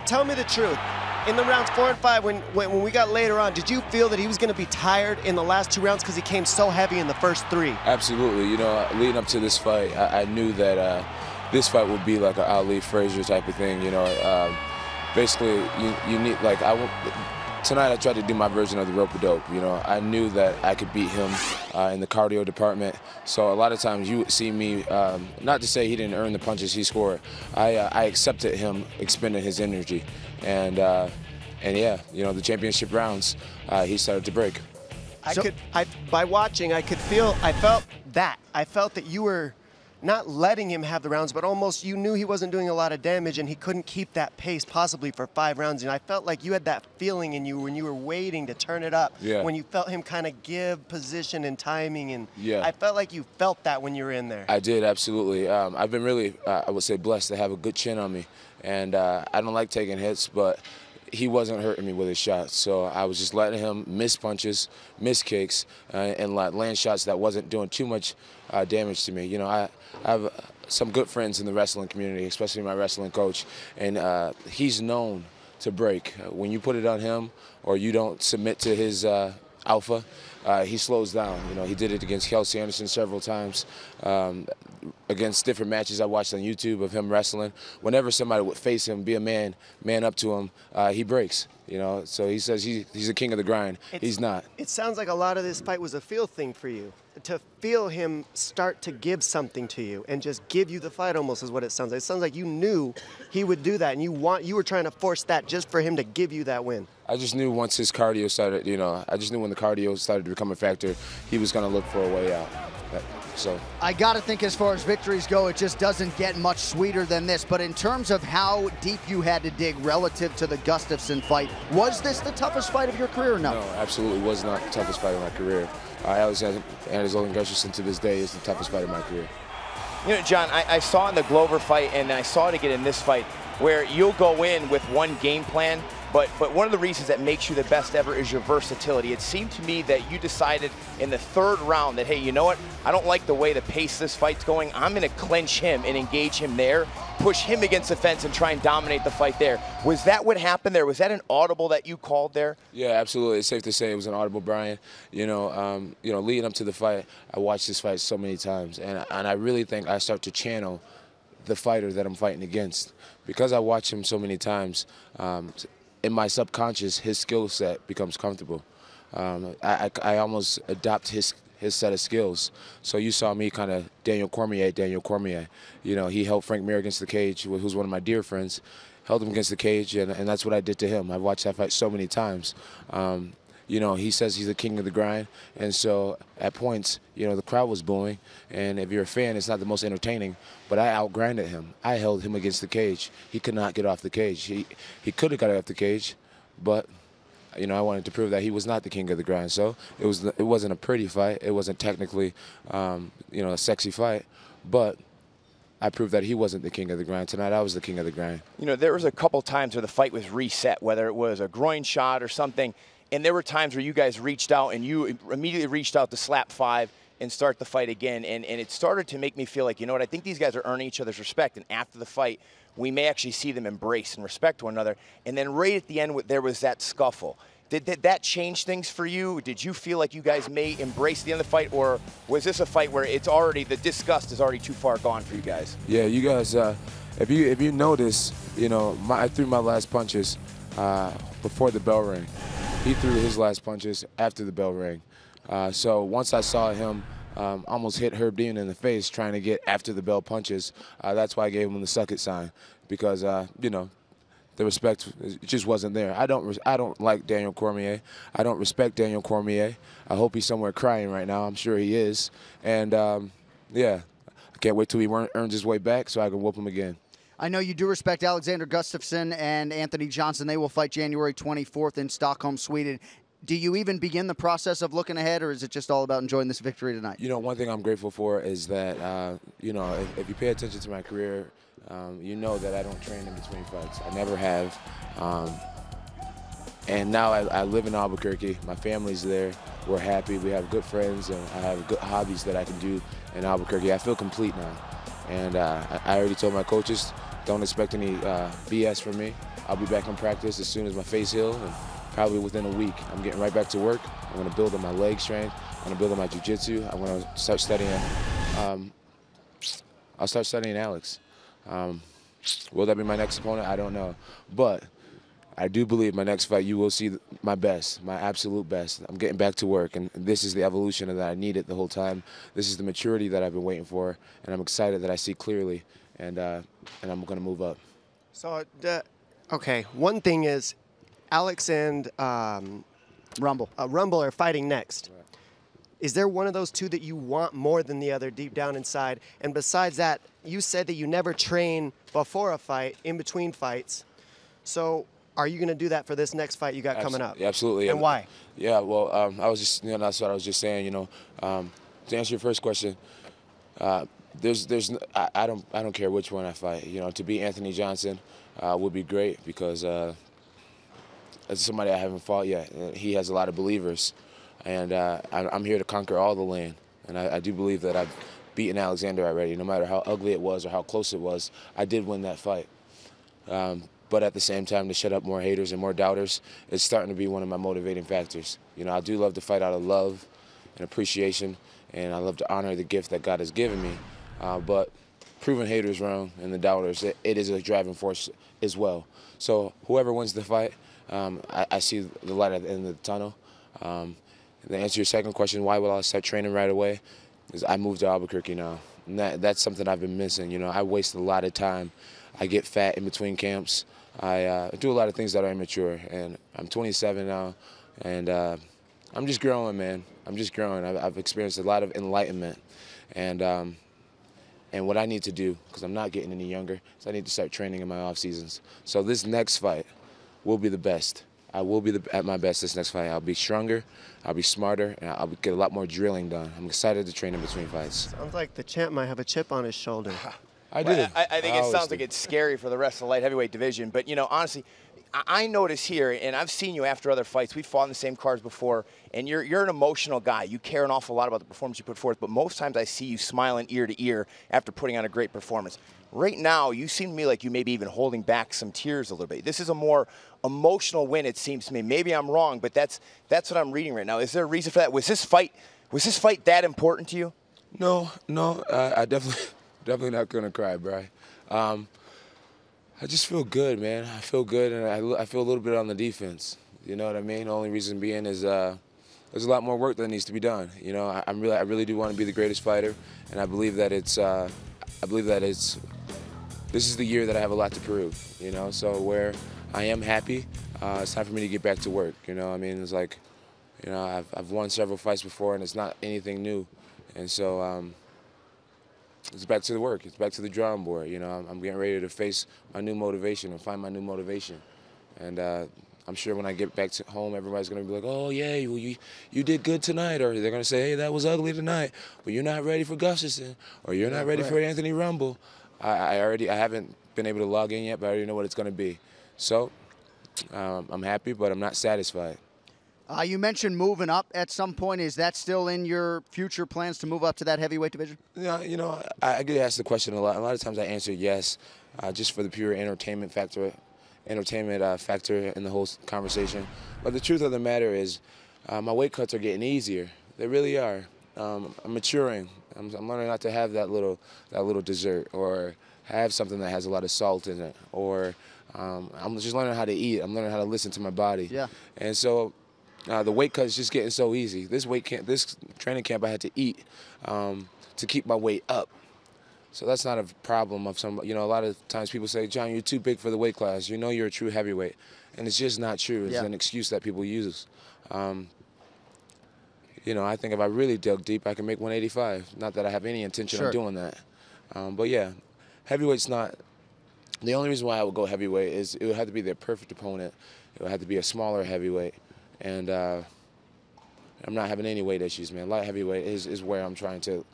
tell me the truth. In the rounds 4 and 5, when we got later on, did you feel that he was going to be tired in the last 2 rounds because he came so heavy in the first 3? Absolutely. You know, leading up to this fight, I knew that this fight would be like an Ali Frazier type of thing. You know, basically, you need like tonight I tried to do my version of the rope-a-dope. You know, I knew that I could beat him in the cardio department. So a lot of times you would see me, not to say he didn't earn the punches he scored, I accepted him expending his energy. And yeah, you know, the championship rounds, he started to break. By watching, I felt that you were not letting him have the rounds, but almost you knew he wasn't doing a lot of damage and he couldn't keep that pace possibly for 5 rounds. And I felt like you had that feeling in you when you were waiting to turn it up, when you felt him kind of give position and timing. And I felt like you felt that when you were in there. I did, absolutely. I've been really, I would say, blessed to have a good chin on me. And I don't like taking hits, but he wasn't hurting me with his shots. So I was just letting him miss punches, miss kicks, and land shots that wasn't doing too much damage to me. You know, I have some good friends in the wrestling community, especially my wrestling coach, and he's known to break. When you put it on him or you don't submit to his alpha, he slows down. You know, he did it against Kelsey Anderson several times. Against different matches I watched on YouTube of him wrestling, whenever somebody would face him, be a man up to him, he breaks. You know, so he says he's the king of the grind. He's not. It sounds like a lot of this fight was a feel thing for you. To feel him start to give something to you and just give you the fight almost is what it sounds like. It sounds like you knew he would do that and you were trying to force that just for him to give you that win. I just knew once his cardio started, you know, I just knew when the cardio started to become a factor, he was going to look for a way out. So I got to think as far as victories go, it just doesn't get much sweeter than this. But in terms of how deep you had to dig relative to the Gustafsson fight, was this the toughest fight of your career or no? No, absolutely was not the toughest fight of my career. Alexander Gustafsson to this day is the toughest fight of my career. You know, John, I saw in the Glover fight, and I saw it again in this fight, where you'll go in with one game plan, but one of the reasons that makes you the best ever is your versatility. It seemed to me that you decided in the 3rd round that, hey, you know what? I don't like the way the pace this fight's going. I'm going to clinch him and engage him there, push him against the fence and try and dominate the fight there. Was that what happened there? Was that an audible that you called there? Yeah, absolutely. It's safe to say it was an audible, Brian. You know, leading up to the fight, I watched this fight so many times, and I really think I start to channel the fighter that I'm fighting against. Because I watch him so many times, in my subconscious, his skill set becomes comfortable. I almost adopt his set of skills. So you saw me kind of Daniel Cormier. You know, he held Frank Mir against the cage, who's one of my dear friends, held him against the cage, and that's what I did to him. I've watched that fight so many times. You know, he says he's the king of the grind, and so at points, you know, the crowd was booing, and if you're a fan, it's not the most entertaining, but I outgrinded him. I held him against the cage. He could not get off the cage. He could have got off the cage, but, you know, I wanted to prove that he was not the king of the grind. So it wasn't a pretty fight. It wasn't technically, you know, a sexy fight, but I proved that he wasn't the king of the grind. Tonight, I was the king of the grind. You know, there was a couple times where the fight was reset, whether it was a groin shot or something. And there were times where you guys reached out and you immediately reached out to slap 5 and start the fight again. And it started to make me feel like, you know what, I think these guys are earning each other's respect. And after the fight, we may actually see them embrace and respect one another. And then right at the end, there was that scuffle. Did that change things for you? Did you feel like you guys may embrace the end of the fight? Or was this a fight where it's already, the disgust is already too far gone for you guys? Yeah, you guys, if you notice, you know, I threw my last punches before the bell rang. He threw his last punches after the bell rang. So once I saw him almost hit Herb Dean in the face trying to get after the bell punches, that's why I gave him the suck it sign, because, you know, the respect just wasn't there. I don't like Daniel Cormier. I don't respect Daniel Cormier. I hope he's somewhere crying right now. I'm sure he is. And, yeah, I can't wait till he earns his way back so I can whoop him again. I know you do respect Alexander Gustafsson and Anthony Johnson. They will fight January 24th in Stockholm, Sweden. Do you even begin the process of looking ahead, or is it just all about enjoying this victory tonight? You know, one thing I'm grateful for is that, you know, if you pay attention to my career, you know that I don't train in between fights. I never have. And now I live in Albuquerque. My family's there. We're happy. We have good friends, and I have good hobbies that I can do in Albuquerque. I feel complete now. And I already told my coaches, don't expect any BS from me. I'll be back in practice as soon as my face heals, and probably within a week, I'm getting right back to work. I'm going to build on my leg strength. I'm going to build on my jiu-jitsu. I'm going to start studying. I'll start studying Alex. Will that be my next opponent? I don't know. But I do believe my next fight, you will see my best, my absolute best. I'm getting back to work, and this is the evolution that I needed the whole time. This is the maturity that I've been waiting for, and I'm excited that I see clearly, and I'm going to move up. So, okay, one thing is Alex and Rumble are fighting next. Right. Is there one of those two that you want more than the other deep down inside? And besides that, you said that you never train before a fight, in between fights. So are you going to do that for this next fight you got coming up? Absolutely. And why? Yeah, well, I was just, that's what I was just saying, to answer your first question, I don't care which one I fight. To beat Anthony Johnson would be great because as somebody I haven't fought yet, he has a lot of believers. And I'm here to conquer all the land. And I do believe that I've beaten Alexander already. No matter how ugly it was or how close it was, I did win that fight. But at the same time, to shut up more haters and more doubters, it's starting to be one of my motivating factors. I do love to fight out of love and appreciation, and I love to honor the gift that God has given me. But proving haters wrong and the doubters, it is a driving force as well. So whoever wins the fight, I see the light at the end of the tunnel. To answer your second question, why will I start training right away? Is I moved to Albuquerque now. And that's something I've been missing. I waste a lot of time. I get fat in between camps. I do a lot of things that are immature. And I'm 27 now, and I'm just growing, man. I'm just growing. I've experienced a lot of enlightenment. And what I need to do, because I'm not getting any younger, is I need to start training in my off seasons. So this next fight will be the best. I will be at my best this next fight. I'll be stronger, I'll be smarter, and I'll get a lot more drilling done. I'm excited to train in between fights. Sounds like the champ might have a chip on his shoulder. I do. Well, I think it sounds like it's scary for the rest of the light heavyweight division. But, honestly, I notice here, and I've seen you after other fights. We've fought in the same cards before, and you're an emotional guy. You care an awful lot about the performance you put forth, but most times I see you smiling ear to ear after putting on a great performance. Right now, you seem to me like you may be even holding back some tears a little bit. This is a more emotional win, it seems to me. Maybe I'm wrong, but that's what I'm reading right now. Is there a reason for that? Was this fight that important to you? No, I definitely not gonna cry, bro. I just feel good, man. I feel good, and I feel a little bit on the defense. You know what I mean? The only reason being is there's a lot more work that needs to be done. I really do want to be the greatest fighter, and I believe that this is the year that I have a lot to prove. So where I am happy, it's time for me to get back to work. It's like, I've won several fights before, and it's not anything new, and so. It's back to the work. It's back to the drawing board. I'm getting ready to face my new motivation and find my new motivation. And I'm sure when I get back to home, everybody's going to be like, oh, yeah, you did good tonight. Or they're going to say, hey, that was ugly tonight, but you're not ready for Gustafsson, or you're not ready for Anthony Rumble. I haven't been able to log in yet, but I already know what it's going to be. So I'm happy, but I'm not satisfied. You mentioned moving up at some point. Is that still in your future plans to move up to that heavyweight division? Yeah, I get asked the question a lot. A lot of times I answer yes, just for the pure entertainment factor in the whole conversation. But the truth of the matter is, my weight cuts are getting easier. They really are. I'm maturing. I'm learning not to have that little dessert, or have something that has a lot of salt in it, or I'm just learning how to eat. I'm learning how to listen to my body. Yeah. And so. The weight cut is just getting so easy. This training camp, I had to eat to keep my weight up. So that's not a problem of some. A lot of times people say, John, you're too big for the weight class. You're a true heavyweight, and it's just not true. It's an excuse that people use. I think if I really dug deep, I can make 185. Not that I have any intention of doing that. But yeah, heavyweight's not. The only reason why I would go heavyweight is it would have to be the perfect opponent. It would have to be a smaller heavyweight. And I'm not having any weight issues, man. Light heavyweight is where I'm trying to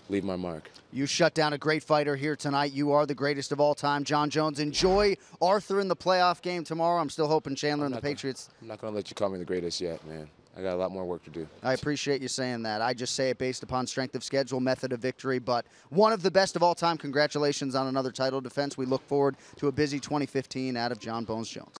leave my mark. You shut down a great fighter here tonight. You are the greatest of all time, Jon Jones. Enjoy Arthur in the playoff game tomorrow. I'm still hoping Chandler and the Patriots. I'm not going to let you call me the greatest yet, man. I got a lot more work to do. I appreciate you saying that. I just say it based upon strength of schedule, method of victory, but one of the best of all time. Congratulations on another title defense. We look forward to a busy 2015 out of Jon Bones Jones.